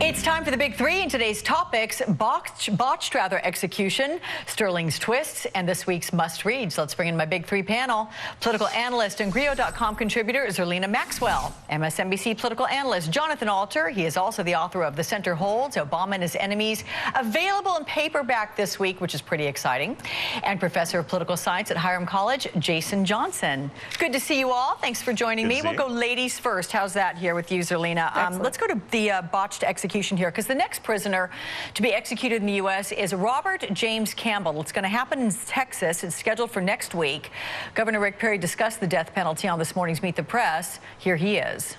It's time for the big three in today's topics: botched execution, Sterling's twists, and this week's must-reads. Let's bring in my big three panel. Political analyst and Grio.com contributor Zerlina Maxwell, MSNBC political analyst Jonathan Alter. He is also the author of The Center Holds, Obama and His Enemies, available in paperback this week, which is pretty exciting. And professor of political science at Hiram College, Jason Johnson. Good to see you all. Thanks for joining me. We'll go ladies first. How's that here with you, Zerlina? Let's go to the botched execution here, because the next prisoner to be executed in the U.S. is Robert James Campbell. It's going to happen in Texas. It's scheduled for next week. Governor Rick Perry discussed the death penalty on this morning's Meet the Press. Here he is.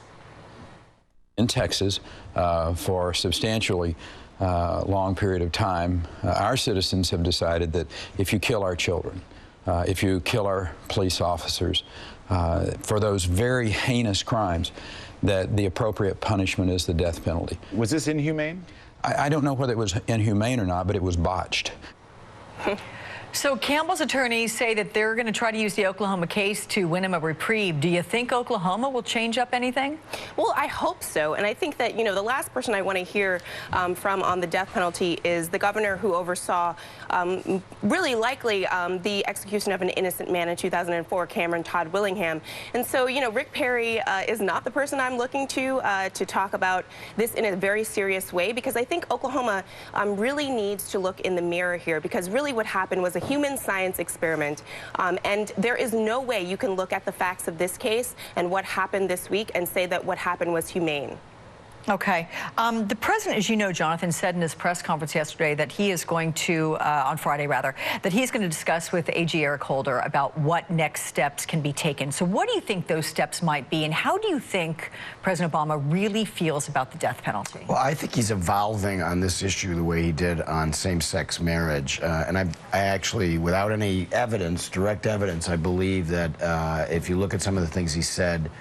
In Texas, for a substantially long period of time, our citizens have decided that if you kill our children, if you kill our police officers, for those very heinous crimes, that the appropriate punishment is the death penalty. Was this inhumane? I don't know whether it was inhumane or not, but it was botched. So Campbell's attorneys say that they're going to try to use the Oklahoma case to win him a reprieve. Do you think Oklahoma will change up anything? Well, I hope so. And I think that, you know, the last person I want to hear from on the death penalty is the governor who oversaw, really likely, the execution of an innocent man in 2004, Cameron Todd Willingham. And so, you know, Rick Perry is not the person I'm looking to talk about this in a very serious way, because I think Oklahoma really needs to look in the mirror here, because really what happened was a human science experiment, and there is no way you can look at the facts of this case and what happened this week and say that what happened was humane. Okay. The president, as you know, Jonathan, said in his press conference yesterday that he is going to, on Friday rather, that he's going to discuss with AG Eric Holder about what next steps can be taken. So what do you think those steps might be, and how do you think President Obama really feels about the death penalty? Well, I think he's evolving on this issue the way he did on same-sex marriage. And I actually, without any evidence, direct evidence, I believe that if you look at some of the things he said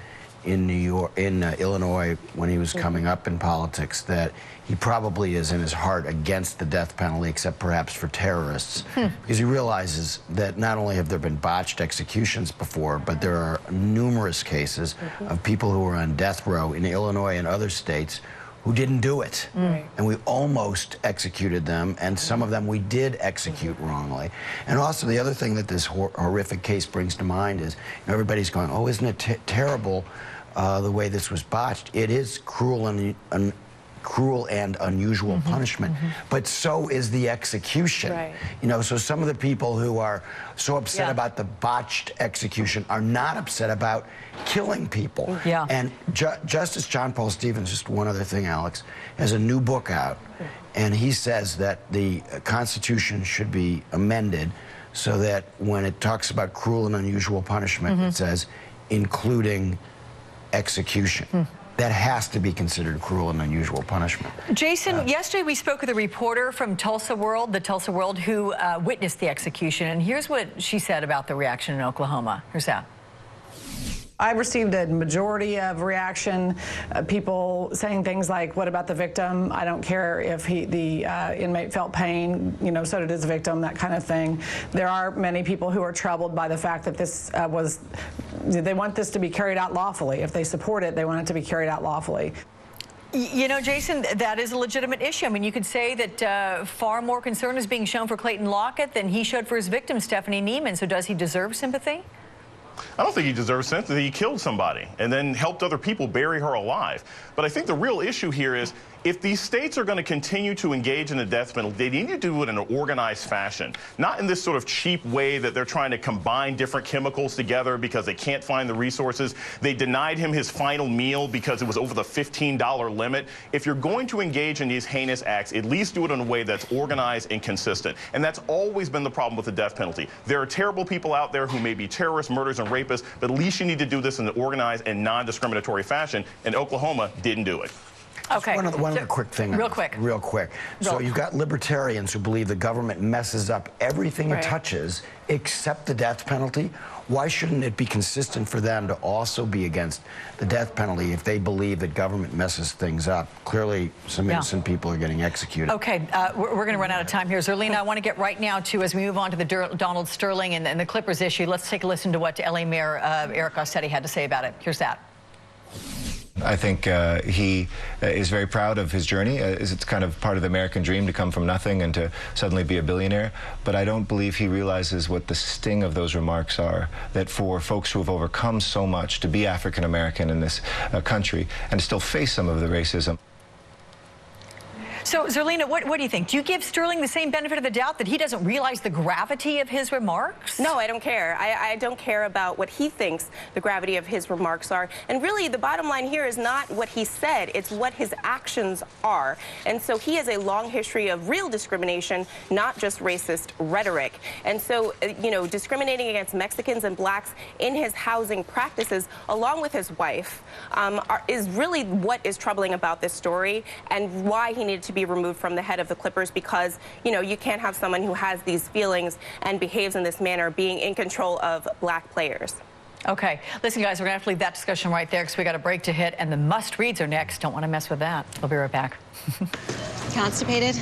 in Illinois when he was coming up in politics, that he probably is in his heart against the death penalty, except perhaps for terrorists, because he realizes that not only have there been botched executions before, but there are numerous cases of people who are on death row in Illinois and other states who didn't do it. And we almost executed them, and some of them we did execute wrongly. And also the other thing that this horrific case brings to mind is, you know, everybody's going, oh, isn't it terrible the way this was botched? It is cruel and unusual punishment, but so is the execution. You know, so some of the people who are so upset about the botched execution are not upset about killing people. And Justice John Paul Stevens, just one other thing, Alex, has a new book out, and he says that the Constitution should be amended so that when it talks about cruel and unusual punishment, it says including execution. That has to be considered cruel and unusual punishment. Jason, yesterday we spoke with a reporter from Tulsa World, who witnessed the execution, and here's what she said about the reaction in Oklahoma. Here's that. I received a majority of reaction, people saying things like, what about the victim? I don't care if the inmate felt pain, you know, so did his victim, that kind of thing. There are many people who are troubled by the fact that this they want this to be carried out lawfully. If they support it, they want it to be carried out lawfully. You know, Jason, that is a legitimate issue. I mean, you could say that far more concern is being shown for Clayton Lockett than he showed for his victim, Stephanie Neiman. So does he deserve sympathy? I don't think he deserves sympathy. He killed somebody and then helped other people bury her alive. But I think the real issue here is, if these states are going to continue to engage in the death penalty, they need to do it in an organized fashion, not in this sort of cheap way that they're trying to combine different chemicals together because they can't find the resources. They denied him his final meal because it was over the $15 limit. If you're going to engage in these heinous acts, at least do it in a way that's organized and consistent. And that's always been the problem with the death penalty. There are terrible people out there who may be terrorists, murderers, and rapists, but at least you need to do this in an organized and non-discriminatory fashion, and Oklahoma didn't do it. Okay. One other quick thing. Real quick. So you've got libertarians who believe the government messes up everything it touches except the death penalty. Why shouldn't it be consistent for them to also be against the death penalty if they believe that government messes things up? Clearly, some innocent people are getting executed. Okay, we're going to run out of time here. Zerlina, I want to get right now to, as we move on to the Donald Sterling and the Clippers issue, let's take a listen to what LA Mayor Eric Garcetti had to say about it. Here's that. I think he is very proud of his journey. It's kind of part of the American dream to come from nothing and to suddenly be a billionaire. But I don't believe he realizes what the sting of those remarks are, that for folks who have overcome so much to be African American in this country and to still face some of the racism. So, Zerlina, what do you think? Do you give Sterling the same benefit of the doubt that he doesn't realize the gravity of his remarks? No, I don't care. I don't care about what he thinks the gravity of his remarks are. And really, the bottom line here is not what he said, it's what his actions are. And so he has a long history of real discrimination, not just racist rhetoric. And so, you know, discriminating against Mexicans and blacks in his housing practices, along with his wife, is really what is troubling about this story and why he needed to be removed from the head of the Clippers, because, you know, you can't have someone who has these feelings and behaves in this manner being in control of black players. Okay. Listen, guys, we're going to have to leave that discussion right there because we got a break to hit, and the must-reads are next. Don't want to mess with that. We'll be right back. Constipated?